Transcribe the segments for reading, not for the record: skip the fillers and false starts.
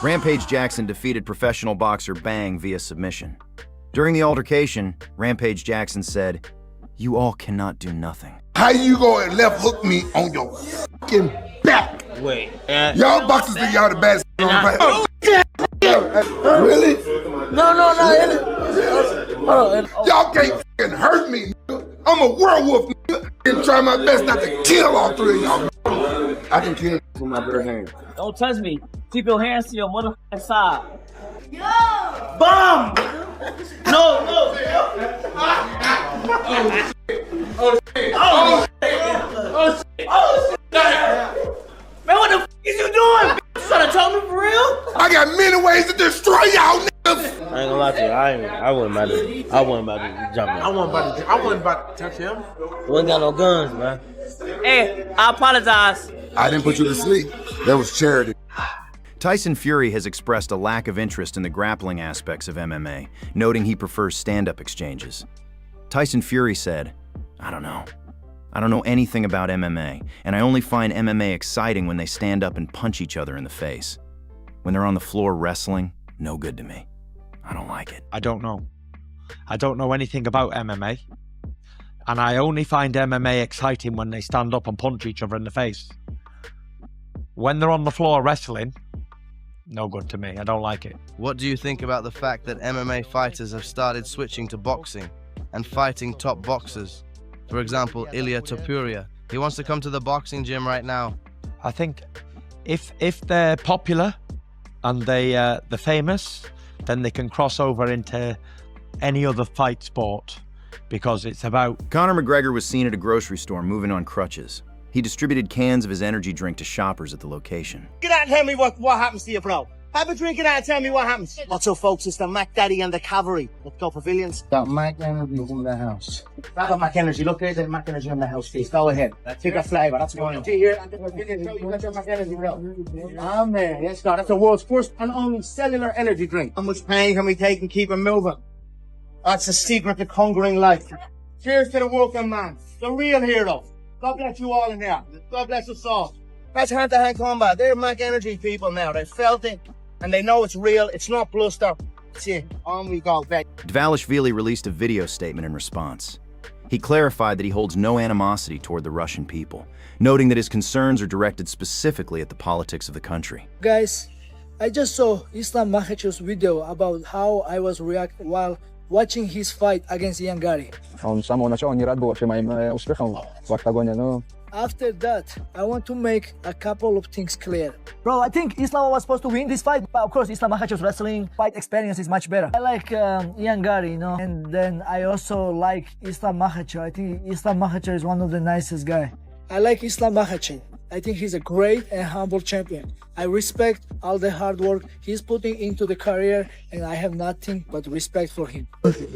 Rampage Jackson defeated professional boxer Bang via submission. During the altercation, Rampage Jackson said, "You all cannot do nothing." How you go and left hook me on your fucking back? Wait. Y'all boxers think y'all the baddest on the planet. Really? No. Y'all can't fucking hurt me, nigga. I'm a werewolf, nigga, and try my best not to kill all three of y'all. I can kill you with my bare hands. Don't touch me. Keep your hands to your motherfucking side. Yo! Bomb! No. Oh shit. Man, what the f is you doing? You trying to tell me for real? I got many ways to destroy y'all niggas. I ain't gonna lie to you, I wasn't about to jump in. I wasn't about to touch him. We ain't got no guns, man. Hey, I apologize. I didn't put you to sleep. That was charity. Tyson Fury has expressed a lack of interest in the grappling aspects of MMA, noting he prefers stand-up exchanges. Tyson Fury said, "I don't know anything about MMA, and I only find MMA exciting when they stand up and punch each other in the face. When they're on the floor wrestling, no good to me. I don't like it." I don't know. I don't know anything about MMA. And I only find MMA exciting when they stand up and punch each other in the face. When they're on the floor wrestling, no good to me. I don't like it. What do you think about the fact that MMA fighters have started switching to boxing and fighting top boxers? For example, Ilia Topuria. He wants to come to the boxing gym right now. I think if they're popular and they're famous, then they can cross over into any other fight sport, because it's about... Conor McGregor was seen at a grocery store moving on crutches. He distributed cans of his energy drink to shoppers at the location. Get out and tell me what happens to you, bro. Have a drink and tell me what happens. What's up, folks? It's the Mac Daddy and the Cavalry. Let's go, Pavilions. Got Mac Energy in the house. Got Mac Energy. Look, there's Mac Energy in the house, please. Go ahead. Take a flavour. That's going on. Here, and the Pavilions. You got your Mac Energy, bro. I'm there. Yes, no, that's the world's first and only cellular energy drink. How much pain can we take and keep it moving? That's the secret to conquering life. Cheers to the working man, the real hero. God bless you all in there. God bless us all. That's hand-to-hand combat. They're Mac Energy people now. They felt it, and they know it's real. It's not bluster. That's it. On we go, back. Dvalishvili released a video statement in response. He clarified that he holds no animosity toward the Russian people, noting that his concerns are directed specifically at the politics of the country. Guys, I just saw Islam Makhachev's video about how I was reacting while watching his fight against Gane. After that, I want to make a couple of things clear. Bro, I think Islam was supposed to win this fight, but of course Islam Makhachev's wrestling fight experience is much better. I like Gane, you know, and then I also like Islam Makhachev. I think Islam Makhachev is one of the nicest guys. I like Islam Makhachev. I think he's a great and humble champion. I respect all the hard work he's putting into the career, and I have nothing but respect for him. Respect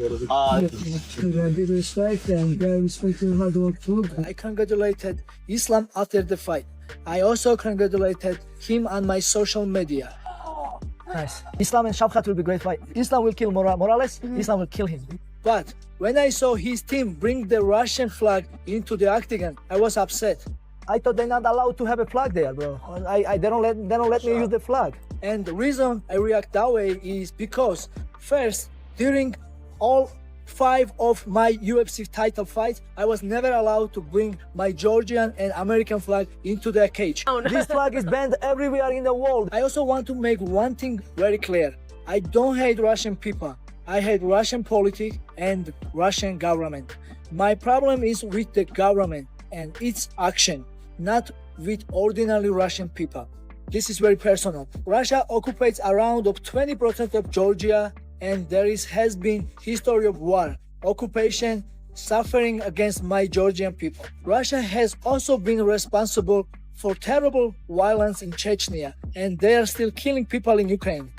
and respect your hard work too. I congratulated Islam after the fight. I also congratulated him on my social media. Nice. Islam and Shavkat will be a great fight. Islam will kill Morales, Islam will kill him. But when I saw his team bring the Russian flag into the octagon, I was upset. I thought they're not allowed to have a flag there, bro. They don't let me use the flag. And the reason I react that way is because, first, during all 5 of my UFC title fights, I was never allowed to bring my Georgian and American flag into the cage. This flag is banned everywhere in the world. I also want to make one thing very clear. I don't hate Russian people. I hate Russian politics and Russian government. My problem is with the government and its action, not with ordinary Russian people. This is very personal. Russia occupies around 20% of Georgia, and there has been history of war, occupation, suffering against my Georgian people. Russia has also been responsible for terrible violence in Chechnya, and they are still killing people in Ukraine.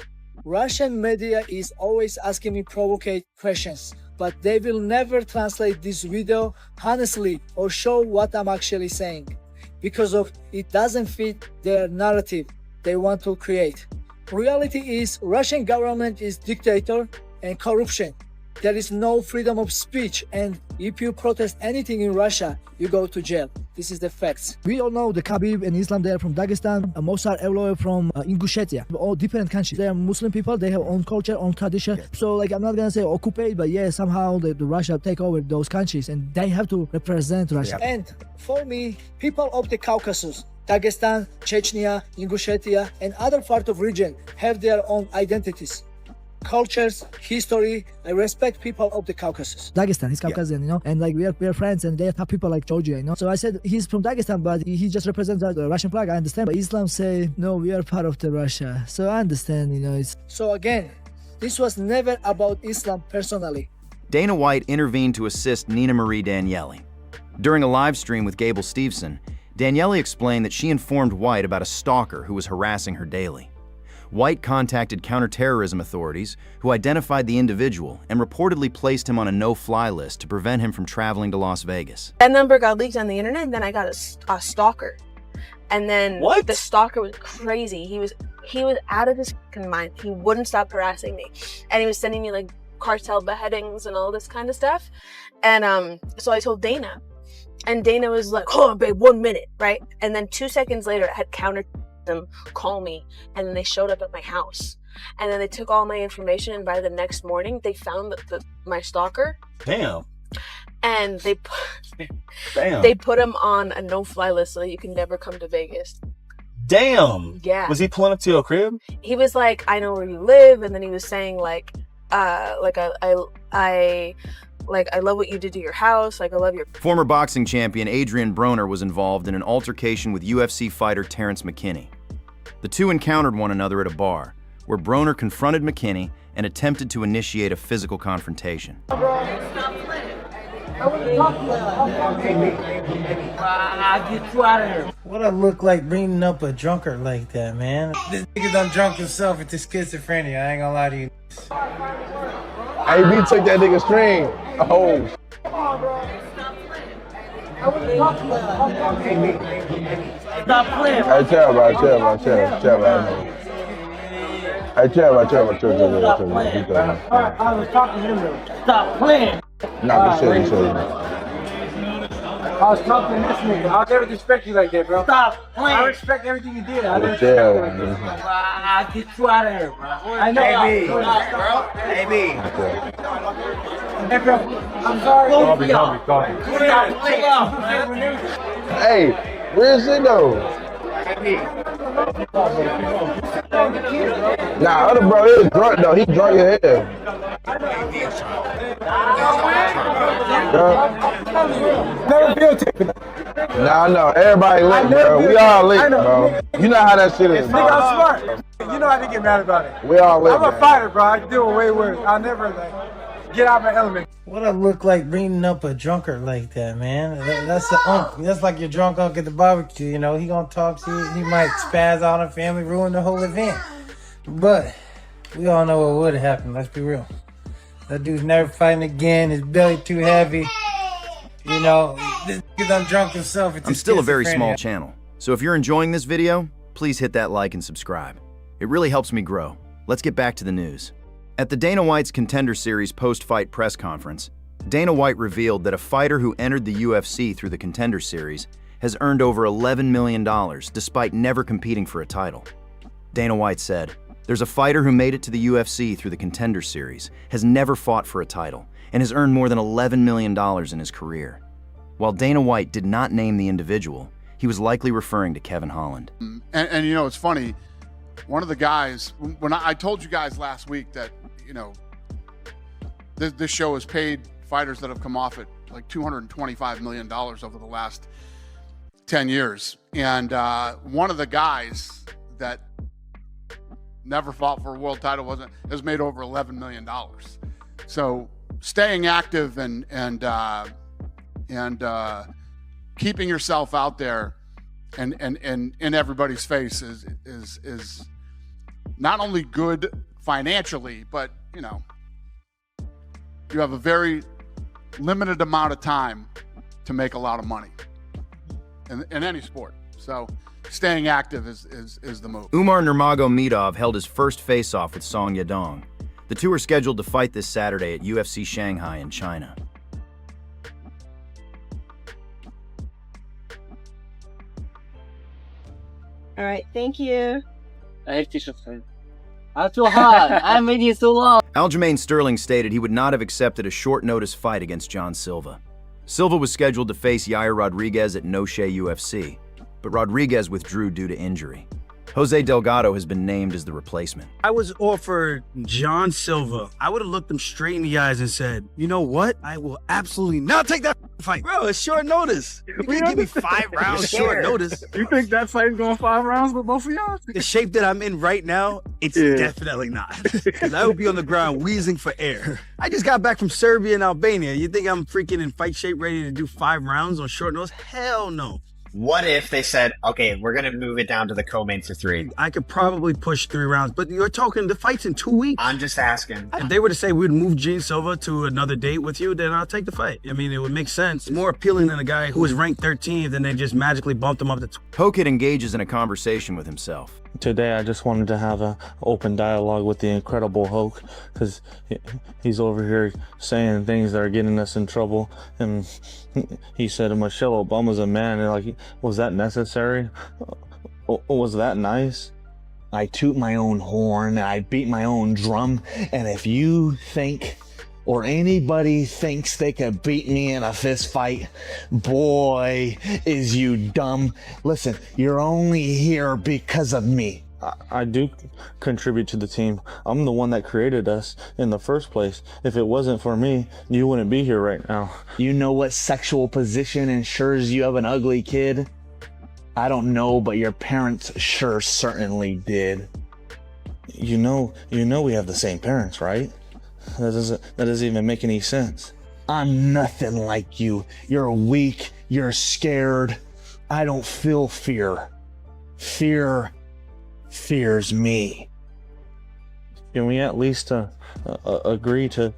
Russian media is always asking me provocative questions, but they will never translate this video honestly or show what I'm actually saying, because of it doesn't fit their narrative they want to create. Reality is Russian government is dictator and corruption. there is no freedom of speech, and if you protest anything in Russia, you go to jail. This is the facts. We all know the Khabib and Islam, they are from Dagestan, Mosar, Evloev from Ingushetia, all different countries. They are Muslim people, they have own culture, own tradition. So like, I'm not gonna say occupied, but yeah, somehow the Russia take over those countries and they have to represent Russia. And for me, people of the Caucasus, Dagestan, Chechnya, Ingushetia, and other part of region have their own identities, cultures, history. I respect people of the Caucasus. Dagestan, he's Caucasian, you know, and like we are friends, and they have people like Georgia, you know. So I said he's from Dagestan, but he just represents the Russian flag. I understand, but Islam say no, we are part of the Russia. So I understand, you know. It's so again, this was never about Islam personally. Dana White intervened to assist Nina Marie Daniele. During a live stream with Gable Steveson, Daniele explained that she informed White about a stalker who was harassing her daily. White contacted counterterrorism authorities, who identified the individual and reportedly placed him on a no-fly list to prevent him from traveling to Las Vegas. That number got leaked on the internet, and then I got a stalker. And then the stalker was crazy. He was out of his mind. He wouldn't stop harassing me, and he was sending me like cartel beheadings and all this kind of stuff. And so I told Dana. And Dana was like, hold on, babe, 1 minute, right? And then 2 seconds later, I had counter them call me, and then they showed up at my house. And then they took all my information, and by the next morning, they found my stalker. Damn. And they put him on a no-fly list so that you can never come to Vegas. Damn. Yeah. Was he pulling up to your crib? He was like, I know where you live, and then he was saying like I love what you did to your house. Like, I love your... Former boxing champion Adrian Broner was involved in an altercation with UFC fighter Terrence McKinney. The two encountered one another at a bar, where Broner confronted McKinney and attempted to initiate a physical confrontation. What I look like bringing up a drunkard like that, man? This nigga done drunk himself with this schizophrenia. I ain't gonna lie to you. AB took that nigga string. Oh. Stop playing. Hey, chill, bro. Hey, chill. I was talking to him though. Stop playing. Nah, this shit. I was talking to this nigga. I'll never respect you like that, bro. Stop playing. I respect everything you did. I respect you like that. I'll get you out of here, bro. I know. AB. Hey, bro. I'm sorry. Hey, real shit though. Nah, other bro is drunk though. He drunk as hell. Never videotaping. Nah, no, everybody lit, bro. We all lit, bro. You know how that shit is, bro. Nigga, I'm smart. You know how to get mad about it. We all lit, I'm a man. fighter, bro. I deal with way worse. I'll never get out of my element. What I look like bringing up a drunkard like that, man? That's the uncle. That's like your drunk uncle at the barbecue. You know, he gonna talk to you. He might spaz out on family, ruin the whole event. But we all know what would have happened. Let's be real. That dude's never fighting again. His belly too heavy. You know, this nigga done drunk himself. I'm still a very small channel, so if you're enjoying this video, please hit that like and subscribe. It really helps me grow. Let's get back to the news. At the Dana White's Contender Series post-fight press conference, Dana White revealed that a fighter who entered the UFC through the Contender Series has earned over $11 million despite never competing for a title. Dana White said, "There's a fighter who made it to the UFC through the Contender Series, has never fought for a title, and has earned more than $11 million in his career." While Dana White did not name the individual, he was likely referring to Kevin Holland. And you know, it's funny, one of the guys, when I told you guys last week that, you know, this show has paid fighters that have come off it like $225 million over the last 10 years. And one of the guys that never fought for a world title has made over $11 million. So staying active and keeping yourself out there and in everybody's face is not only good financially, but you know, you have a very limited amount of time to make a lot of money in any sport. So staying active is the move. Umar Nurmagomedov held his first face-off with Yadong. The two are scheduled to fight this Saturday at UFC Shanghai in China. All right, thank you. I have t-shirt. I'm too hot. I'm waiting so long. Aljamain Sterling stated he would not have accepted a short-notice fight against John Silva. Silva was scheduled to face Yair Rodriguez at No Shea UFC, but Rodriguez withdrew due to injury. Jose Delgado has been named as the replacement. I was offered John Silva. I would have looked him straight in the eyes and said, you know what? I will absolutely not take that fight. Bro, it's short notice. You can't give me 5 rounds short notice. You think that fight's going 5 rounds with both of y'all? The shape that I'm in right now, it's definitely not. Because I would be on the ground wheezing for air. I just got back from Serbia and Albania. You think I'm freaking in fight shape ready to do 5 rounds on short notice? Hell no. What if they said, okay, we're going to move it down to the co-main for 3? I could probably push 3 rounds, but you're talking the fight's in 2 weeks. I'm just asking. If they were to say we'd move Gene Silva to another date with you, then I'll take the fight. I mean, it would make sense. It's more appealing than a guy who was ranked 13th and they just magically bumped him up to 12th. Hokit engages in a conversation with himself. Today, I just wanted to have an open dialogue with the incredible Hoke, because he's over here saying things that are getting us in trouble. And he said Michelle Obama's a man, and like, was that necessary? Was that nice? I toot my own horn, I beat my own drum, and if you think or anybody thinks they could beat me in a fist fight, boy, is you dumb. Listen, you're only here because of me. I do contribute to the team. I'm the one that created us in the first place. If it wasn't for me, you wouldn't be here right now. You know what sexual position ensures you have an ugly kid? I don't know, but your parents sure certainly did. You know we have the same parents, right? That doesn't even make any sense. I'm nothing like you. You're weak. You're scared. I don't feel fear. Fear fears me. Can we at least agree to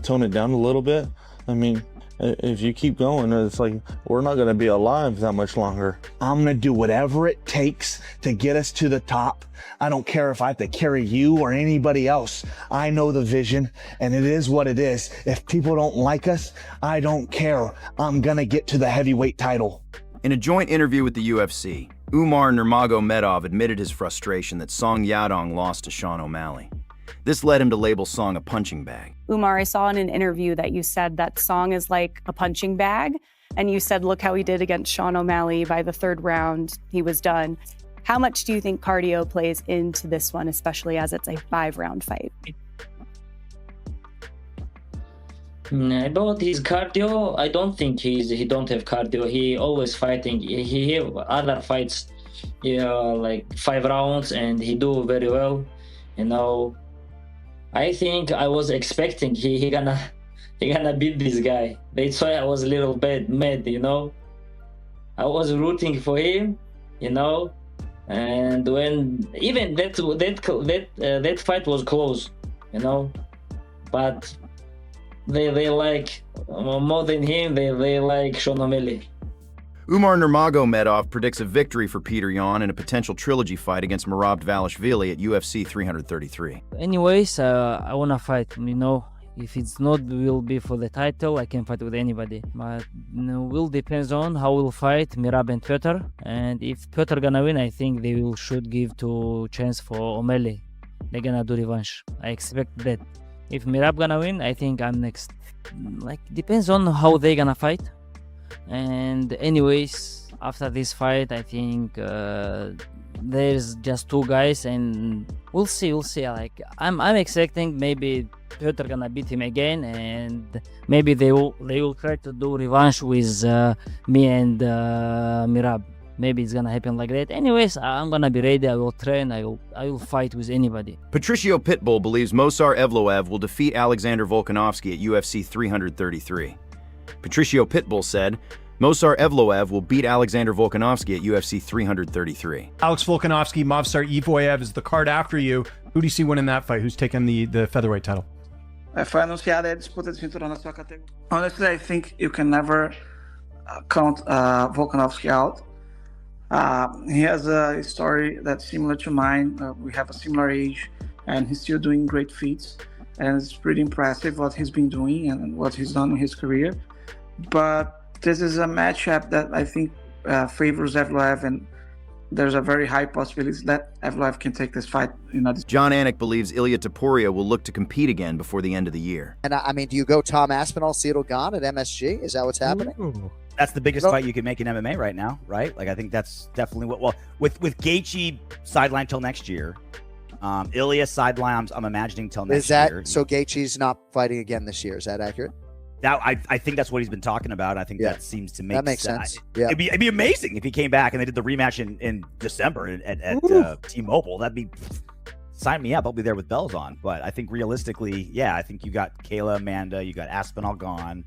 tone it down a little bit? I mean, if you keep going, it's like we're not going to be alive that much longer. I'm going to do whatever it takes to get us to the top. I don't care if I have to carry you or anybody else. I know the vision, and it is what it is. If people don't like us, I don't care. I'm going to get to the heavyweight title. In a joint interview with the UFC, Umar Nurmagomedov admitted his frustration that Song Yadong lost to Sean O'Malley. This led him to label Song a punching bag. Umar, I saw in an interview that you said that Song is like a punching bag, and you said, look how he did against Sean O'Malley. By the 3rd round, he was done. How much do you think cardio plays into this one, especially as it's a 5-round fight? About his cardio, I don't think he don't have cardio. He always fighting. He have other fights, like 5 rounds, and he do very well. I think I was expecting he gonna beat this guy. That's why I was a little bit mad. I was rooting for him, and when even that fight was close, but. They like, more than him, they like Sean O'Malley. Umar Nurmagomedov predicts a victory for Petr Yan in a potential trilogy fight against Merab Dvalishvili at UFC 333. Anyways, I want to fight, If it's not will be for the title, I can fight with anybody. But will depends on how we'll fight Merab and Petr. And if Petr gonna win, I think they should give to chance for O'Malley. They're gonna do revanche. I expect that. If Merab gonna win, I think I'm next. Depends on how they gonna fight. And anyways, after this fight, I think there's just 2 guys, and we'll see. I'm expecting maybe Petr gonna beat him again, and maybe they will try to do revanche with me and Merab. Maybe it's gonna happen like that. Anyways, I'm gonna be ready. I will train. I will fight with anybody. Patricio Pitbull believes Movsar Evloev will defeat Alexander Volkanovski at UFC 333. Patricio Pitbull said, Movsar Evloev will beat Alexander Volkanovski at UFC 333. Alex Volkanovski, Movsar Evloev is the card after you. Who do you see winning that fight? Who's taking the featherweight title? Foi anunciada a disputa de cinturão na sua categoria. Honestly, I think you can never count Volkanovski out. He has a story that's similar to mine. We have a similar age, and he's still doing great feats. and it's pretty impressive what he's been doing and what he's done in his career. But this is a matchup that I think favors Evloev, and there's a very high possibility that Evloev can take this fight. John Anik believes Ilia Topuria will look to compete again before the end of the year. And I mean, do you go Tom Aspinall, Cyril Gane at MSG? Is that what's happening? Ooh. That's the biggest fight you can make in MMA right now, right? Like, I think that's definitely what. Well, with Gaethje sidelined till next year, Ilya sideline, I'm imagining till next year. So Gaethje's not fighting again this year? Is that accurate? That I think that's what he's been talking about. I think that seems to make sense. Yeah, it'd be amazing if he came back and they did the rematch in December at T-Mobile. That'd be, sign me up. I'll be there with bells on. But I think realistically, I think you got Kayla, Amanda, you got Aspinall gone.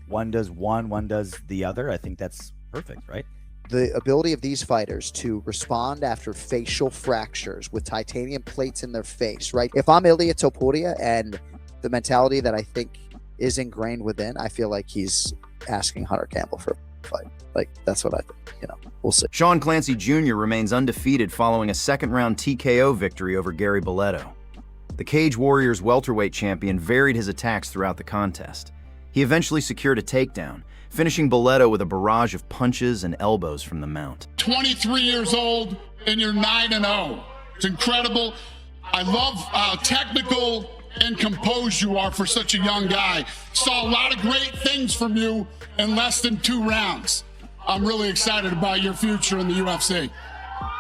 One does one does the other. I think that's perfect, right? The ability of these fighters to respond after facial fractures with titanium plates in their face, right? If I'm Ilia Topuria and the mentality that I think is ingrained within, I feel like he's asking Hunter Campbell for a fight. Like, that's what I think. We'll see. Sean Clancy Jr. remains undefeated following a second-round TKO victory over Gary Boletto. The Cage Warriors welterweight champion varied his attacks throughout the contest. He eventually secured a takedown, finishing Boletto with a barrage of punches and elbows from the mount. 23 years old and you're 9-0. It's incredible. I love how technical and composed you are for such a young guy. Saw a lot of great things from you in less than 2 rounds. I'm really excited about your future in the UFC.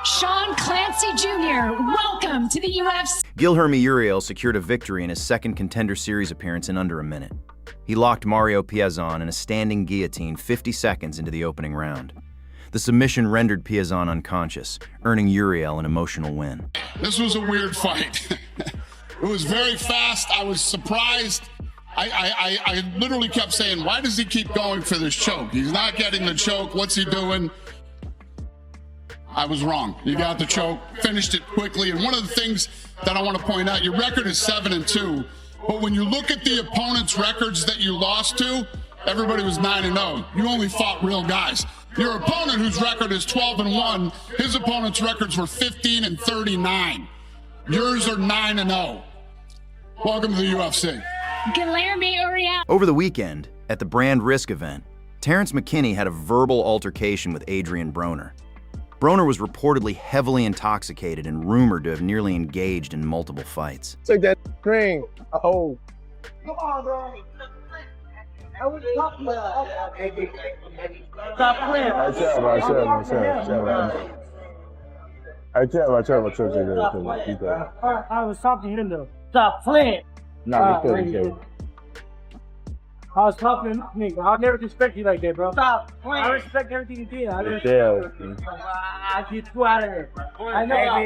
Sean Clancy Jr., welcome to the UFC. Guilherme Uriel secured a victory in his second Contender Series appearance in under a minute. He locked Mario Piazon in a standing guillotine 50 seconds into the opening round. The submission rendered Piazon unconscious, earning Uriel an emotional win. This was a weird fight. It was very fast. I was surprised. I literally kept saying, why does he keep going for this choke? He's not getting the choke. What's he doing? I was wrong. You got the choke, finished it quickly. And one of the things that I want to point out, your record is 7-2. But when you look at the opponent's records that you lost to, everybody was 9-0. You only fought real guys. Your opponent, whose record is 12-1, his opponent's records were 15-39. Yours are 9-0. Welcome to the UFC. Guilherme Uriel. Over the weekend, at the Brand Risk event, Terrence McKinney had a verbal altercation with Adrian Broner. Broner was reportedly heavily intoxicated and rumored to have nearly engaged in multiple fights. Take that string. Oh. Come on, bro. I was talking about. Stop playing. I was talking to him though. Stop playing. Nah, you're I was talking to nigga. I'll never respect you like that, bro. Stop playing. I respect everything you did. I get you out of here. I know.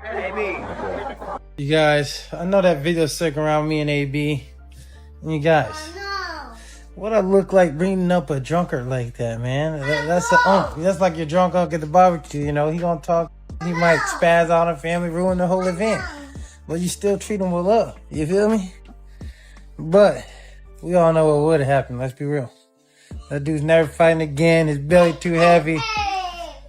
AB. You guys, I know that video's sick around me and AB. You guys, what I look like bringing up a drunkard like that, man? That's the unk. That's like your drunk uncle at the barbecue. He gonna talk. He might spaz out on family, ruin the whole event. But you still treat him with love. You feel me? But we all know what would have happened. Let's be real. That dude's never fighting again. His belly too heavy.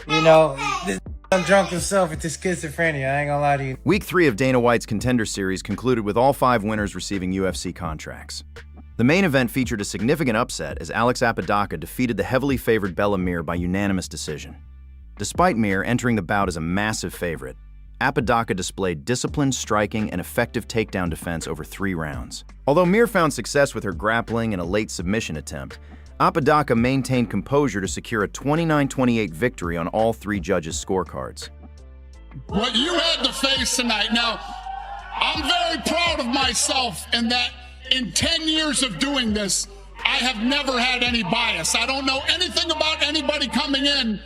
This drunk himself with his schizophrenia. I ain't gonna lie to you. Week 3 of Dana White's Contender Series concluded with all 5 winners receiving UFC contracts. The main event featured a significant upset as Alex Apodaca defeated the heavily favored Bella Mir by unanimous decision. Despite Mir entering the bout as a massive favorite, Apodaca displayed disciplined striking and effective takedown defense over 3 rounds. Although Mir found success with her grappling and a late submission attempt, Apodaca maintained composure to secure a 29-28 victory on all 3 judges' scorecards. What you had to face tonight, now, I'm very proud of myself in that in 10 years of doing this, I have never had any bias. I don't know anything about anybody coming in.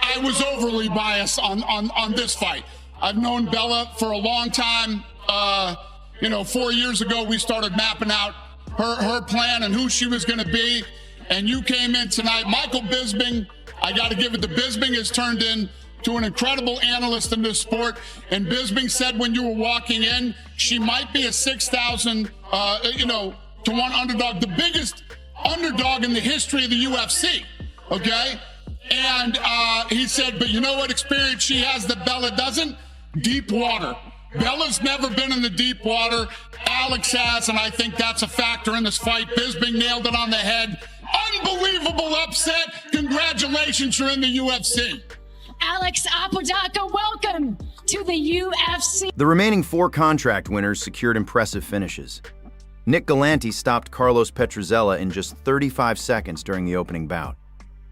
I was overly biased on this fight. I've known Bella for a long time. 4 years ago, we started mapping out her plan and who she was going to be. And you came in tonight. Michael Bisping, I got to give it to Bisping, has turned into an incredible analyst in this sport. And Bisping said when you were walking in, she might be a 6,000, to 1 underdog, the biggest underdog in the history of the UFC, okay? And he said, but you know what experience she has that Bella doesn't? Deep water. Bella's never been in the deep water. Alex has, and I think that's a factor in this fight. Bisping nailed it on the head. Unbelievable upset. Congratulations, you're in the UFC. Alex Apodaca, welcome to the UFC. The remaining 4 contract winners secured impressive finishes. Nick Galanti stopped Carlos Petruzella in just 35 seconds during the opening bout.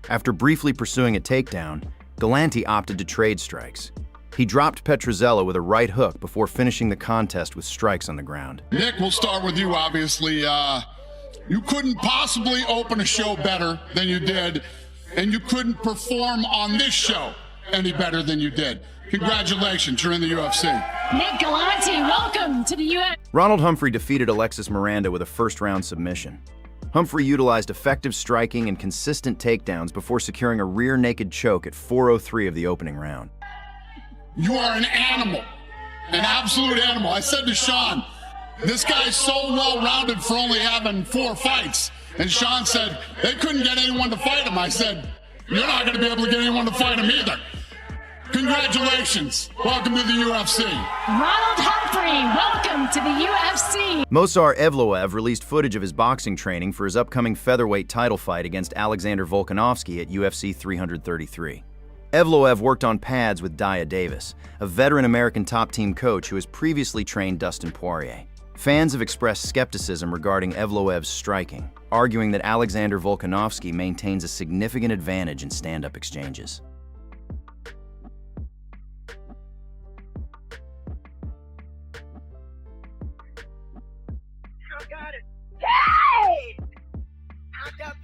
After briefly pursuing a takedown, Galanti opted to trade strikes. He dropped Petruzella with a right hook before finishing the contest with strikes on the ground. Nick, we'll start with you, obviously. You couldn't possibly open a show better than you did, and you couldn't perform on this show any better than you did. Congratulations, you're in the UFC. Nick Galanti, welcome to the UFC. Ronald Humphrey defeated Alexis Miranda with a first-round submission. Humphrey utilized effective striking and consistent takedowns before securing a rear naked choke at 4:03 of the opening round. You are an animal, an absolute animal. I said to Sean, this guy's so well-rounded for only having 4 fights. And Sean said, they couldn't get anyone to fight him. I said, you're not going to be able to get anyone to fight him either. Congratulations. Welcome to the UFC. Ronald Humphrey, welcome to the UFC. Mosar Evloev released footage of his boxing training for his upcoming featherweight title fight against Alexander Volkanovski at UFC 333. Evloev worked on pads with Daya Davis, a veteran American top-team coach who has previously trained Dustin Poirier. Fans have expressed skepticism regarding Evloev's striking, arguing that Alexander Volkanovski maintains a significant advantage in stand-up exchanges. I got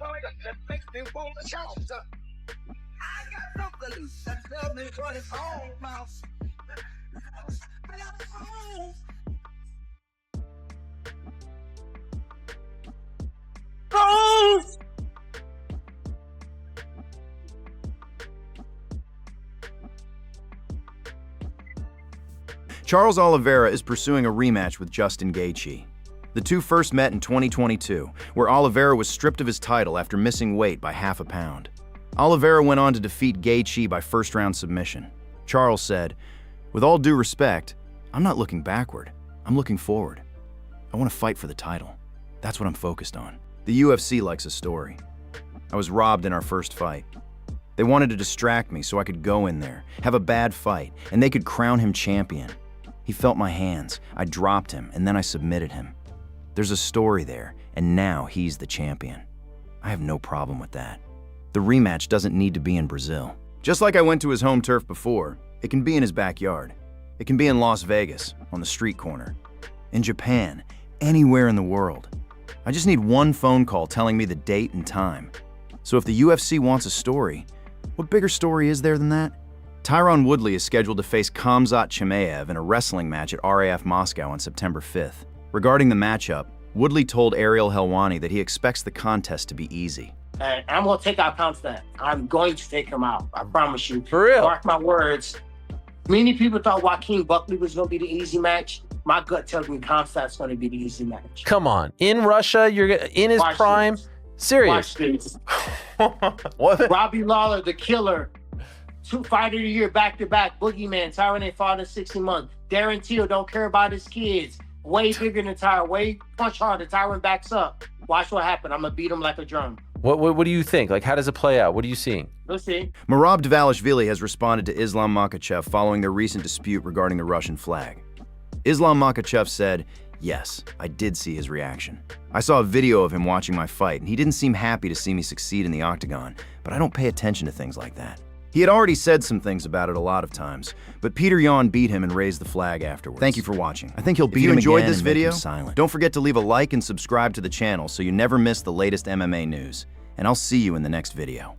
that makes me want to shout. I got something that tells me what it's all about. I got home. Ghost! Charles Oliveira is pursuing a rematch with Justin Gaethje. The two first met in 2022, where Oliveira was stripped of his title after missing weight by half a pound. Oliveira went on to defeat Gaethje by first-round submission. Charles said, "With all due respect, I'm not looking backward. I'm looking forward. I want to fight for the title. That's what I'm focused on." The UFC likes a story. I was robbed in our first fight. They wanted to distract me so I could go in there, have a bad fight, and they could crown him champion. He felt my hands, I dropped him, and then I submitted him. There's a story there, and now he's the champion. I have no problem with that. The rematch doesn't need to be in Brazil. Just like I went to his home turf before, it can be in his backyard. It can be in Las Vegas, on the street corner. In Japan, anywhere in the world. I just need one phone call telling me the date and time. So if the UFC wants a story, what bigger story is there than that? Tyron Woodley is scheduled to face Khamzat Chimaev in a wrestling match at RAF Moscow on September 5th. Regarding the matchup, Woodley told Ariel Helwani that he expects the contest to be easy. And I'm going to take out Khamzat. I'm going to take him out. I promise you. For real? Mark my words. Many people thought Joaquin Buckley was going to be the easy match. My gut tells me Khamzat's going to be the easy match. Come on. In Russia, you're in his prime? Serious? Watch this. What? Robbie Lawler, the killer. 2 fighter of the year back-to-back. Boogeyman. Tyron ain't fought in 60 months. Darren Till don't care about his kids. Way bigger than Tyron. Way punch harder. Tyron backs up. Watch what happens. I'm going to beat him like a drum. What do you think? Like, how does it play out? What are you seeing? Let's see. Merab Dvalishvili has responded to Islam Makhachev following their recent dispute regarding the Russian flag. Islam Makhachev said, "Yes, I did see his reaction. I saw a video of him watching my fight, and he didn't seem happy to see me succeed in the octagon, but I don't pay attention to things like that." He had already said some things about it a lot of times, but Petr Yan beat him and raised the flag afterwards. Thank you for watching. I think he'll beat him again. If you enjoyed this video, don't forget to leave a like and subscribe to the channel so you never miss the latest MMA news. And I'll see you in the next video.